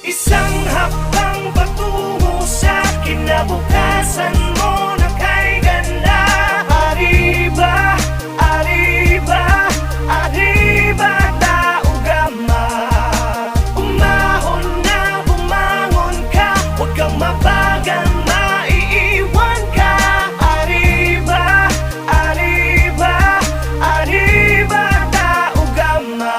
Isang hakbang patungo sa kinabukasan mo na kay ganda. Arriba, arriba, arriba, tao gama. Umahon na bumangon ka, huwag kang mabagal, maiiwan ka. Arriba, arriba, arriba, tao gama.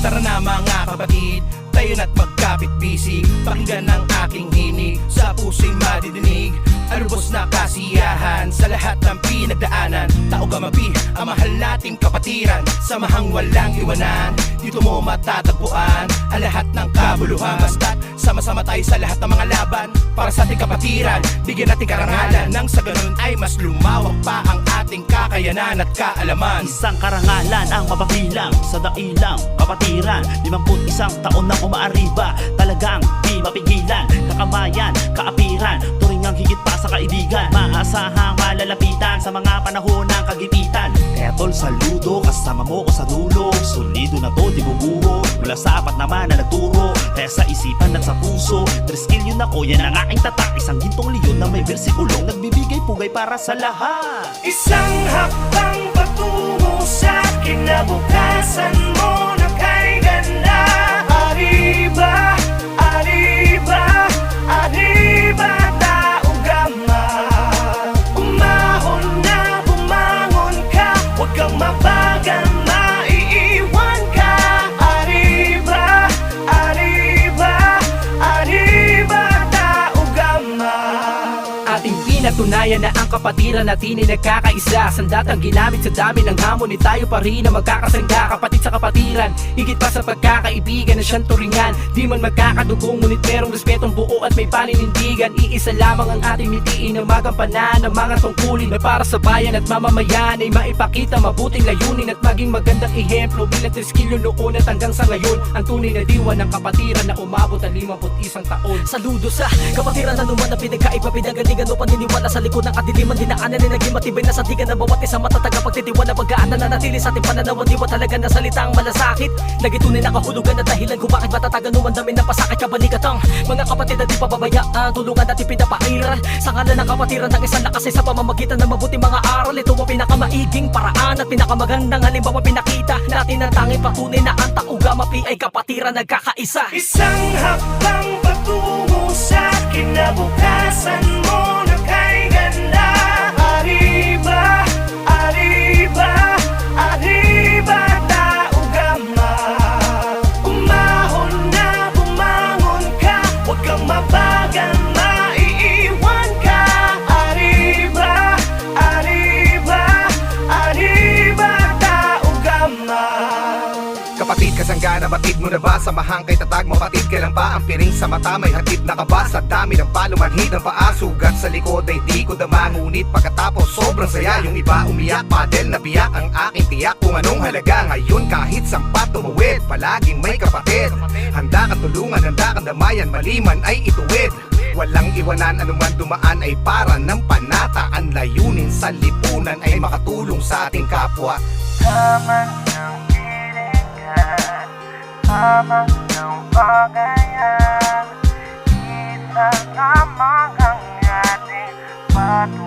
Tara na mga kapatid, tayo na't magkapit-bisig. Pakinggan ang aking hini, sa puso'y madidinig. Arubos na kasiyahan sa lahat ng pinagdaanan. Tao Gamapi, ang mahal nating kapatiran. Samahang walang iwanan, dito mo matatagpuan ang lahat ng kabuluhan. Basta't sama-sama tayo sa lahat ng mga laban para sa ating kapatiran. Bigyan natin karangalan, nang sa ganun ay mas lumawak pa ang ating kakayanan at kaalaman. Isang karangalan ang mapapilang sa dailang kapatiran. 51 taon na umaariba, talagang di mapigilan. Kakamayan, kaapiran, turingang higit pa sa kaibigan. Maasahang malalapitan sa mga panahon ng kagipitan. Kaya tol, saludo, kasama mo ko sa dulo. Solido na to, di bubuho, mula sa apat naman na nagturo. Kaya sa isipan at sa puso, triskill yun ako, yan ang aking tatak. Isang gintong leon na may bersikulong nagbibigay pugay para sa lahat. Isang hakbang patungo sa kinabukasan mo na kay ganda. Arriba, arriba, arriba, tao gama. Umahon na bumangon ka, huwag kang mabagal, maiiwan ka. Arriba, arriba, arriba, tao gama. Ating pinatunayan na ang kapatiran natin ay nagkakaisa. Sandatang ginamit sa dami ng hamon, ni tayo pa rin na magkakasangga. Kapatid sa kapatiran, higit pa sa pagkakaibigan na siyang turingan. Di man magkakadugong, ngunit merong respetong buo at may paninindigan. Iisa lamang ang ating mitiin na magampanan ng mga tungkulin na para sa bayan at mamamayan ay maipakita mabuting layunin at maging magandang ehemplo bilang triskilyo noon at hanggang sa ngayon. Ang tunay na diwa ng kapatiran na umabot ang 51 taon. Saludo sa kapatiran na naman na pinagkaiba, pinagalingan o paniniwala sa likod ng kadiliman. Dinaanan ay naging matibay na sandigan ng bawat isang matataga pagtitiwala. Pagkaan na nanatili sa ating pananaw, diwa talaga na salitang malasakit. Nagitunay na kahulugan at dahilan kung bakit matatagan nung ang dami ng pasakit kabaligatang mga kapatid na di pababayaan. Tulungan at ipinapairal sa ngalan ng kapatiran ng isang lakas sa pamamagitan ng mabuting mga aral. Ito ang pinakamaiging paraan at pinakamagandang halimbawa pinakita natin ang tanging patunay na ang Tao Gamapi ay kapatiran nagkakaisa. Isang hakbang patungo sa kinabukasan mo na kay ganda. Arriba, arriba, arriba, tao gama. Umahon na bumangon ka, huwag kang mabagal, maiiwan ka. Arriba, arriba, arriba, tao gama. Kapatid, kasanggana, batid mo na ba? Samahang kay tatag, mapatid, kailan pa ang piring sa mata? May hatid na kaba sa dami ng palumanhid ng paa. Sugat sa likod ay di ko dama, ngunit pagkatapos sobrang saya. Yung iba umiyak, padel na biyak ang aking tiyak. Kung anong halaga ngayon kahit sampat tumuwid, palaging may kapatid. Handa kang tulungan, handa kang damayan, maliman ay ituwid. Walang iwanan, anuman dumaan ay para ng panata. Ang layunin sa lipunan ay makatulong sa ating kapwa. Tama ng pilingan, tama ng bagayan. Isa lamang ang ating patuloy.